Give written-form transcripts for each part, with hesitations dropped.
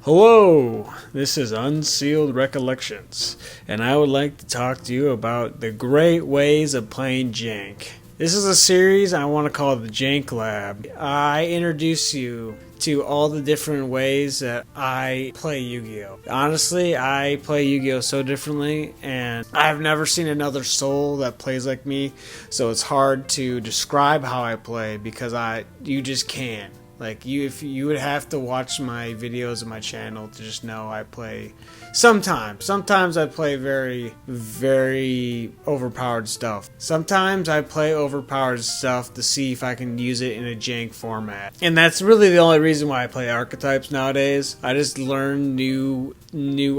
Hello, this is Unsealed Recollections, and I would like to talk to you about the great ways of playing JANK. This is a series I want to call the JANK Lab. I introduce you to all the different ways that I play Yu-Gi-Oh! Honestly, I play Yu-Gi-Oh! So differently, and I've never seen another soul that plays like me, so it's hard to describe how I play because you just can't. If you would have to watch my videos on my channel to just know I play sometimes. Sometimes I play very, very overpowered stuff. Sometimes I play overpowered stuff to see if I can use it in a jank format. And that's really the only reason why I play archetypes nowadays. I just learn new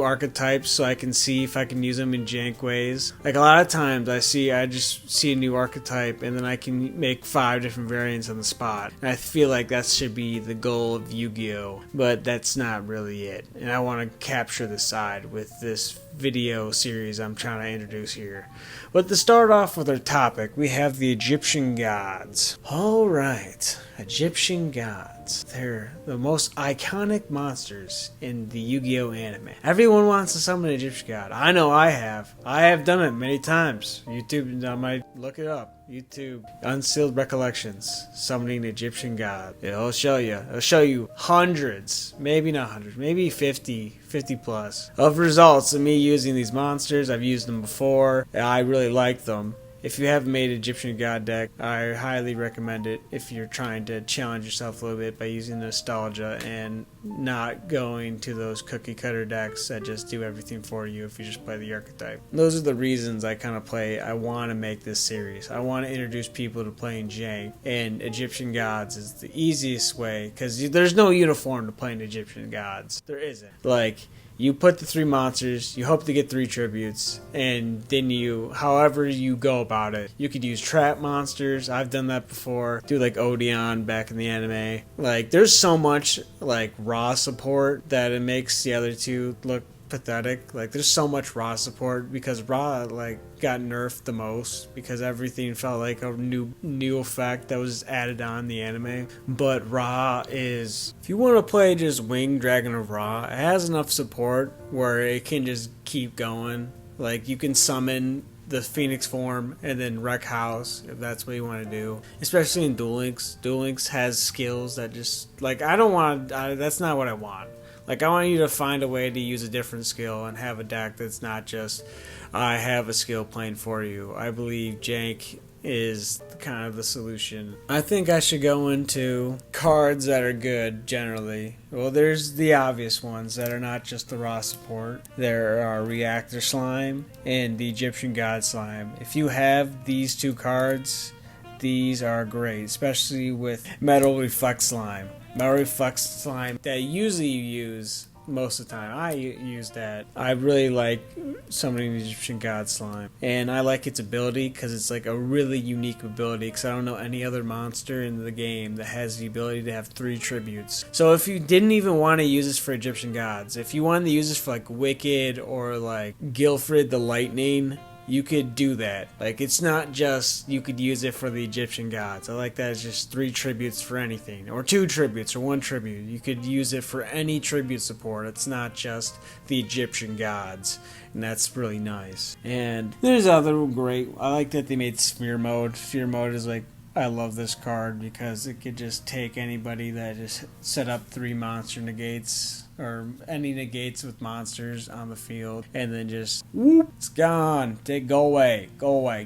archetypes so I can see if I can use them in jank ways. Like a lot of times I just see a new archetype and then I can make 5 different variants on the spot. And I feel like that should be the goal of Yu-Gi-Oh! But that's not really it. And I want to capture the side with this video series I'm trying to introduce here. But to start off with our topic, we have the Egyptian gods. Alright, Egyptian gods. They're the most iconic monsters in the Yu-Gi-Oh! Anime. Everyone wants to summon an Egyptian god. I know I have. I have done it many times. YouTube, I might look it up. YouTube, Unsealed Recollections, summoning the Egyptian god. It'll show you. It'll show you hundreds, maybe not hundreds, maybe 50 plus of results of me using these monsters. I've used them before. I really like them. If you haven't made an Egyptian God deck, I highly recommend it if you're trying to challenge yourself a little bit by using nostalgia and not going to those cookie cutter decks that just do everything for you if you just play the archetype. Those are the reasons I want to make this series. I want to introduce people to playing jank, and Egyptian gods is the easiest way because there's no uniform to playing Egyptian gods. There isn't. You put the 3 monsters, you hope to get 3 tributes, and then however you go about it. You could use trap monsters. I've done that before. Do like Odeon back in the anime. There's so much raw support that it makes the other 2 look pathetic. There's so much raw support because raw got nerfed the most because everything felt like a new effect that was added on the anime. But raw is, if you want to play just Winged Dragon of Raw, it has enough support where it can just keep going. You can summon the Phoenix form and then Wreck House if that's what you want to do, especially in Duel Links. Duel Links has skills that just that's not what I want. I want you to find a way to use a different skill and have a deck that's not just, I have a skill playing for you. I believe jank is kind of the solution. I think I should go into cards that are good generally. Well, there's the obvious ones that are not just the raw support. There are Reactor Slime and the Egyptian God Slime. If you have these 2 cards, these are great, especially with Metal Reflect Slime. Metal Reflect Slime that usually you use most of the time. I use that. I really like summoning the Egyptian God Slime. And I like its ability because it's a really unique ability because I don't know any other monster in the game that has the ability to have 3 tributes. So if you didn't even want to use this for Egyptian gods, if you wanted to use this for Wicked or Guilfred the Lightning, you could do that. It's not just you could use it for the Egyptian gods. I like that it's just 3 tributes for anything, or 2 tributes, or 1 tribute. You could use it for any tribute support. It's not just the Egyptian gods, and that's really nice. And there's other great. I like that they made Sphere Mode. Sphere Mode is I love this card because it could just take anybody that just set up 3 monster negates or any negates with monsters on the field and then just whoop, it's gone. Go away,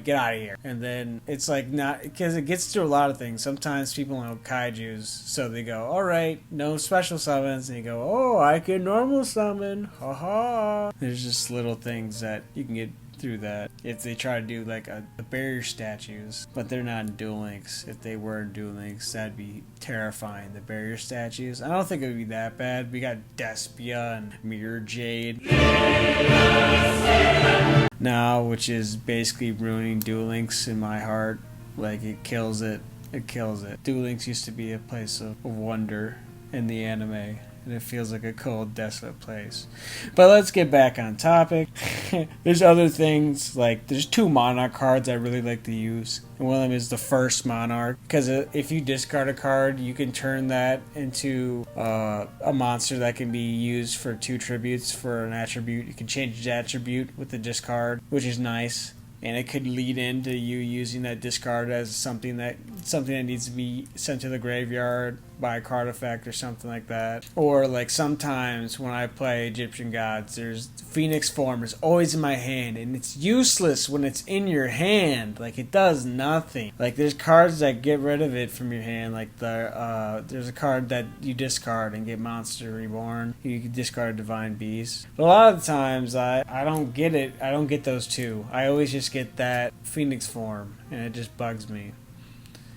get out of here. And then it's not, because it gets through a lot of things. Sometimes people know kaijus, so they go, alright, no special summons, and you go, oh, I can normal summon, haha. There's just little things that you can get through that if they try to do the barrier statues, but they're not in Duel Links. If they were in Duel Links, that'd be terrifying. The barrier statues, I don't think it would be that bad. We got Despia and Mirror Jade now, which is basically ruining Duel Links in my heart. It kills it. Duel Links used to be a place of wonder in the anime. and it feels like a cold, desolate place. But let's get back on topic. There's other things, like there's 2 Monarch cards I really like to use, and one of them is the first Monarch, because if you discard a card, you can turn that into a monster that can be used for 2 tributes for an attribute. You can change the attribute with the discard, which is nice. And it could lead into you using that discard as something that needs to be sent to the graveyard by a card effect or something like that. Or like sometimes when I play Egyptian Gods, there's Phoenix Form is always in my hand, and it's useless when it's in your hand. Like it does nothing. Like there's cards that get rid of it from your hand. Like there's a card that you discard and get Monster Reborn. You can discard Divine Beast. But a lot of the times I don't get it. I don't get those 2. I always just get that Phoenix Form, and it just bugs me.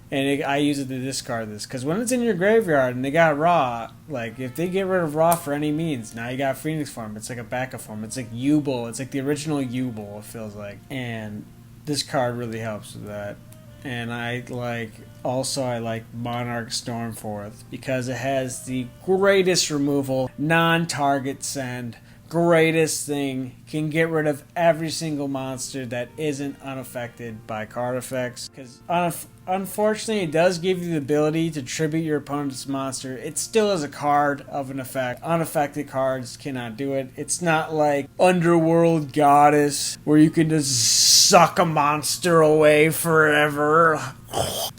And I use it to discard this, because when it's in your graveyard and they got Raw, like if they get rid of Raw for any means, now you got Phoenix Form. It's like a backup form. It's like Yubel. It's like the original Yubel, it feels like. And this card really helps with that. And I like Monarch Stormforth, because it has the greatest removal, non-target send, greatest thing, can get rid of every single monster that isn't unaffected by card effects. Because unfortunately, it does give you the ability to tribute your opponent's monster. It still is a card of an effect. Unaffected cards cannot do it. It's not like Underworld Goddess, where you can just suck a monster away forever.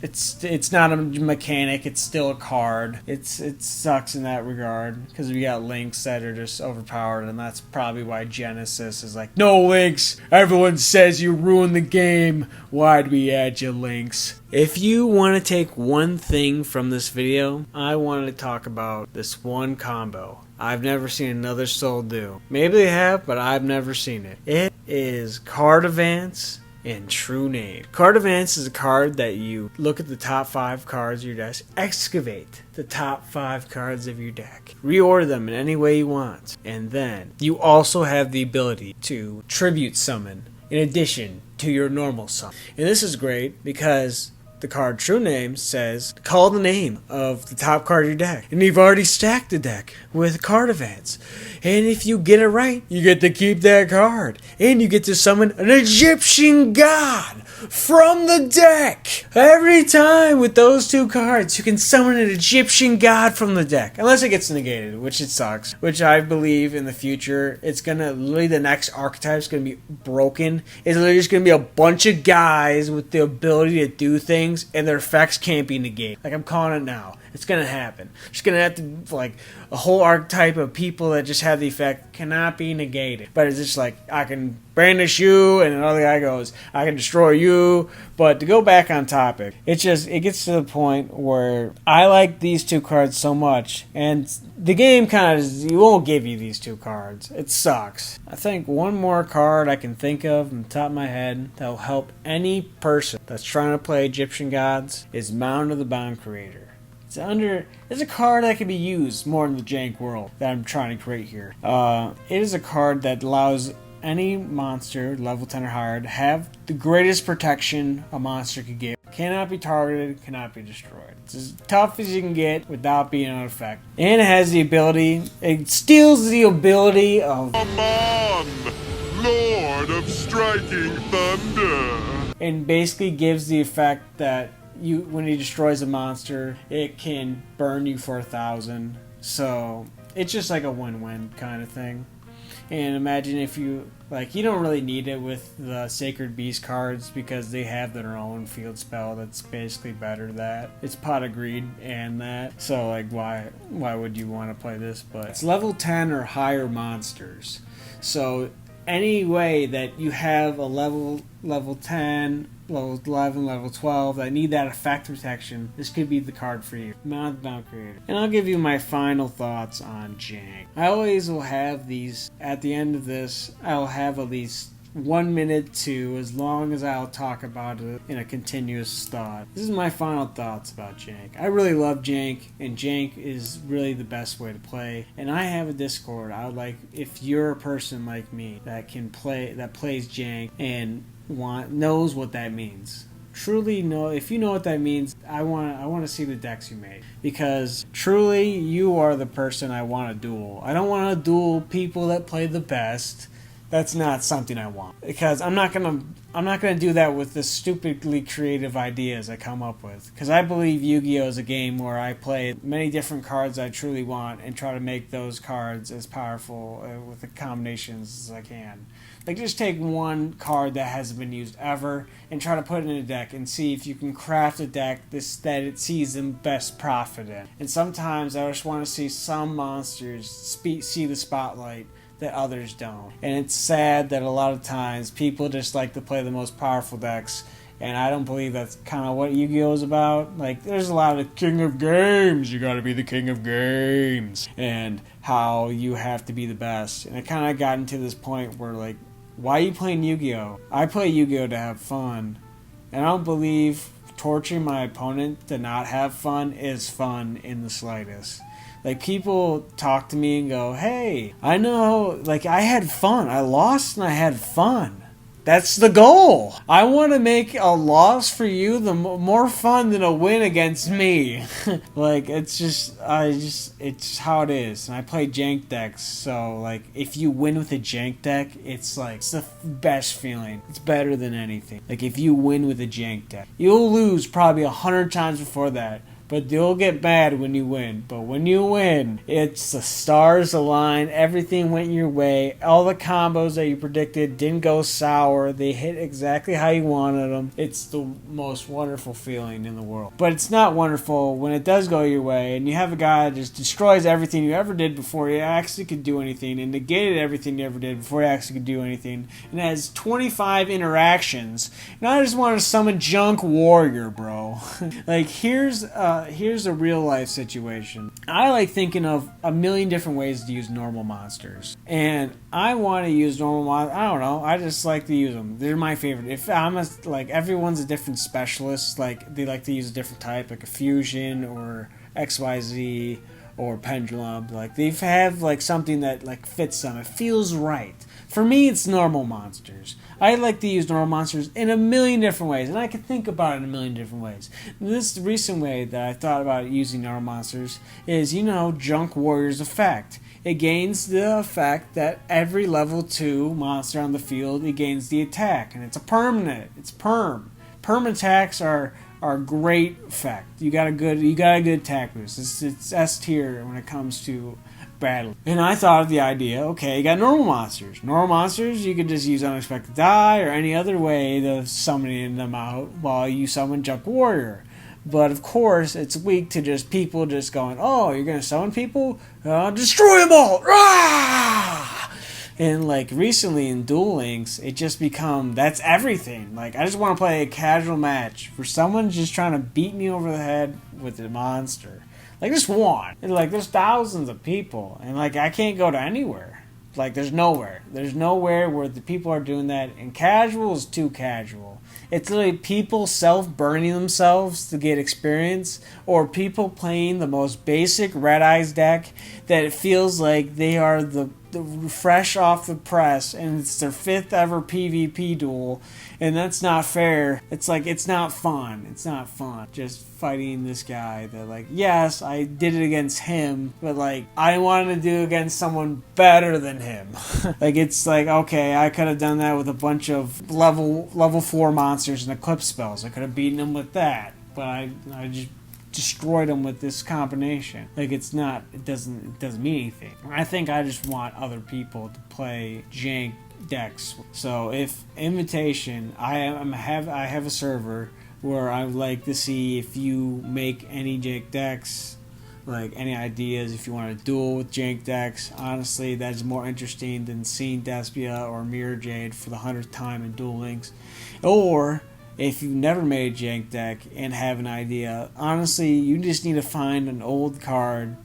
It's not a mechanic. It's still a card. It sucks in that regard, because we got links that are just overpowered, and that's probably why Genesis is like, no links. Everyone says you ruined the game. Why'd we add you links? If you want to take one thing from this video, I wanted to talk about this one combo I've never seen another soul do. Maybe they have, but I've never seen it. It is Card Advance and True Name. Card Advance is a card that you look at the top 5 cards of your deck, excavate the top 5 cards of your deck, reorder them in any way you want, and then you also have the ability to tribute summon in addition to your normal summon. And this is great because the card True Name says, call the name of the top card of your deck. And you've already stacked the deck with Card Advance. And if you get it right, you get to keep that card. And you get to summon an Egyptian God from the deck. Every time with those 2 cards, you can summon an Egyptian God from the deck. Unless it gets negated, which it sucks. Which I believe in the future, it's gonna, literally the next archetype is gonna be broken. It's literally just gonna be a bunch of guys with the ability to do things, and their effects can't be negated. Like, I'm calling it now. It's gonna happen. Just gonna have to, like, a whole archetype of people that just have the effect cannot be negated. But it's just like, I can brandish you, and another guy goes, I can destroy you. But to go back on topic, it gets to the point where I like these 2 cards so much, and the game kind of, you won't give you these 2 cards. It sucks. I think one more card I can think of on the top of my head that will help any person that's trying to play Egyptian Gods is Mound of the Bound Creator. It's a card that can be used more in the jank world that I'm trying to create here. It is a card that allows any monster, level 10 or higher, to have the greatest protection a monster could get. Cannot be targeted, cannot be destroyed. It's as tough as you can get without being on effect. And it has the ability, it steals the ability of Aman, Lord of Striking Thunder. And basically gives the effect that when he destroys a monster, it can burn you for 1,000. So it's just like a win-win kind of thing. And imagine if you don't really need it with the Sacred Beast cards, because they have their own field spell that's basically better than that. It's Pot of Greed and that. So like, why would you want to play this? But it's level 10 or higher monsters. So any way that you have a level 10, level 11, level 12 that need that effect protection, this could be the card for you. Mound Creator. And I'll give you my final thoughts on jank. I always will have these, at the end of this, I'll have at least 1 minute to, as long as I'll talk about it in a continuous thought. This is my final thoughts about jank. I really love jank, and jank is really the best way to play. And I have a Discord. I would like, if you're a person like me that plays jank and knows what that means. truly know, if you know what that means, I want to see the decks you made, because truly you are the person I want to duel. I don't want to duel people that play the best. That's not something I want, because I'm not gonna do that with the stupidly creative ideas I come up with. Because I believe Yu-Gi-Oh is a game where I play many different cards I truly want and try to make those cards as powerful with the combinations as I can. Like, just take one card that hasn't been used ever and try to put it in a deck and see if you can craft a deck that it sees the best profit in. And sometimes I just want to see some monsters see the spotlight that others don't. And it's sad that a lot of times people just like to play the most powerful decks, and I don't believe that's kind of what Yu-Gi-Oh is about. Like, there's a lot of king of games, you gotta be the king of games, and how you have to be the best. And it kind of gotten to this point where, like, why are you playing Yu-Gi-Oh? I play Yu-Gi-Oh to have fun, and I don't believe torturing my opponent to not have fun is fun in the slightest. Like, people talk to me and go, hey, I know, like, I had fun. I lost and I had fun. That's the goal. I want to make a loss for you more fun than a win against me. Like, it's how it is. And I play jank decks, so, like, if you win with a jank deck, it's the best feeling. It's better than anything. Like, if you win with a jank deck, you'll lose probably 100 times before that. But you'll get mad when you win. But when you win, it's the stars align. Everything went your way. All the combos that you predicted didn't go sour. They hit exactly how you wanted them. It's the most wonderful feeling in the world. But it's not wonderful when it does go your way and you have a guy that just destroys everything you ever did before you actually could do anything, and negated everything you ever did before you actually could do anything, and has 25 interactions. And I just want to summon Junk Warrior, bro. Like, here's a real life situation. I like thinking of a million different ways to use normal monsters, and I want to use normal monsters. I don't know, I just like to use them. They're my favorite. If I'm everyone's a different specialist. Like, they like to use a different type, like a fusion or XYZ or pendulum. Like, they have like something that like fits them. It feels right. For me, it's normal monsters. I like to use normal monsters in a million different ways, and I can think about it in a million different ways. This recent way that I thought about using normal monsters is, Junk Warrior's effect. It gains the effect that every level 2 monster on the field, it gains the attack, and it's a permanent. It's perm. Perm attacks are great effect. You got a good attack boost. It's S tier when it comes to battle. And I thought of the idea, okay, you got normal monsters. Normal monsters, you could just use Unexpected Die or any other way of summoning them out while you summon Junk Warrior. But of course, it's weak to just people just going, oh, you're going to summon people? Destroy them all! Rah! And like recently in Duel Links, it just become, that's everything. Like, I just want to play a casual match for someone just trying to beat me over the head with a monster. Like, just one. And, like, there's thousands of people. And, like, I can't go to anywhere. Like, there's nowhere. There's nowhere where the people are doing that. And casual is too casual. It's literally people self-burning themselves to get experience. Or people playing the most basic Red Eyes deck that it feels like they are the fresh off the press. And it's their 5th ever PvP duel. And that's not fair. It's like, it's not fun. It's not fun. Just fighting this guy that, like, yes, I did it against him, but, like, I wanted to do it against someone better than him. Like, it's like, okay, I could have done that with a bunch of level 4 monsters and Eclipse spells. I could have beaten him with that, but I just destroyed him with this combination. Like, it doesn't mean anything. I think I just want other people to play jank decks. So if invitation, I have a server where I would like to see if you make any jank decks, like any ideas if you want to duel with jank decks. Honestly, that's more interesting than seeing Despia or Mirror Jade for the 100th time in Duel Links. Or if you've never made a jank deck and have an idea, honestly, you just need to find an old card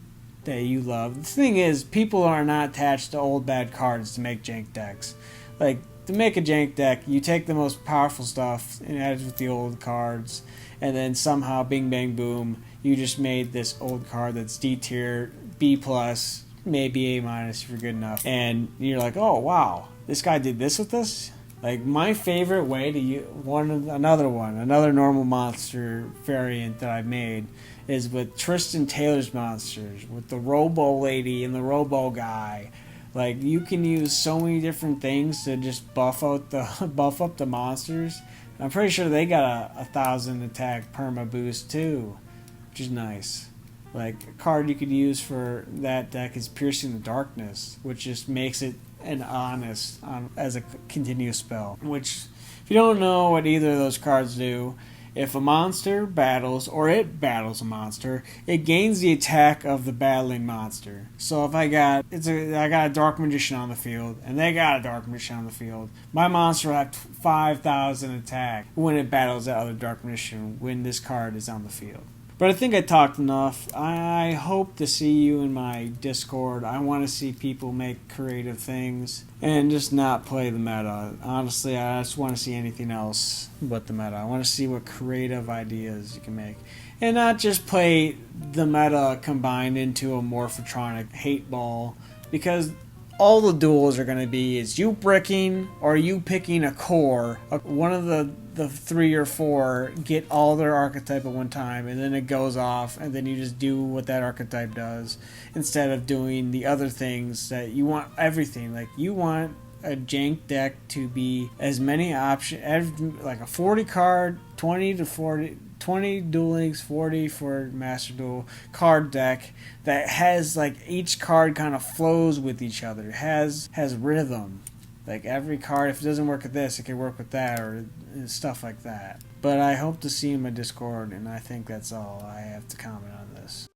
that you love. The thing is, people are not attached to old bad cards to make jank decks. Like, to make a jank deck, you take the most powerful stuff and add it with the old cards, and then somehow, bing bang boom, you just made this old card that's D tier, B +, maybe A- if you're good enough. And you're like, oh wow, this guy did this with this? Like my favorite way to use another normal monster variant that I made is with Tristan Taylor's monsters, with the Robo Lady and the Robo Guy. Like you can use so many different things to just buff up the monsters. I'm pretty sure they got a 1,000 attack perma boost too, which is nice. Like a card you could use for that deck is Piercing the Darkness, which just makes it an honest as a continuous spell. Which, if you don't know what either of those cards do, if a monster battles or it battles a monster, it gains the attack of the battling monster. So if I got a Dark Magician on the field and they got a Dark Magician on the field, my monster will have 5,000 attack when it battles that other Dark Magician when this card is on the field. But I think I talked enough. I hope to see you in my Discord. I want to see people make creative things and just not play the meta. Honestly, I just want to see anything else but the meta. I want to see what creative ideas you can make. And not just play the meta combined into a Morphotronic hate ball. Because all the duels are going to be is you bricking or you picking a core. One of the 3 or 4 get all their archetype at one time, and then it goes off, and then you just do what that archetype does instead of doing the other things that you want. Everything like you want a jank deck to be as many options, like a 40 card, 20 to 40. 20 Duel Links, 40 for Master Duel card deck that has like each card kind of flows with each other. It has rhythm. Like every card, if it doesn't work with this, it can work with that or stuff like that. But I hope to see you in my Discord, and I think that's all I have to comment on this.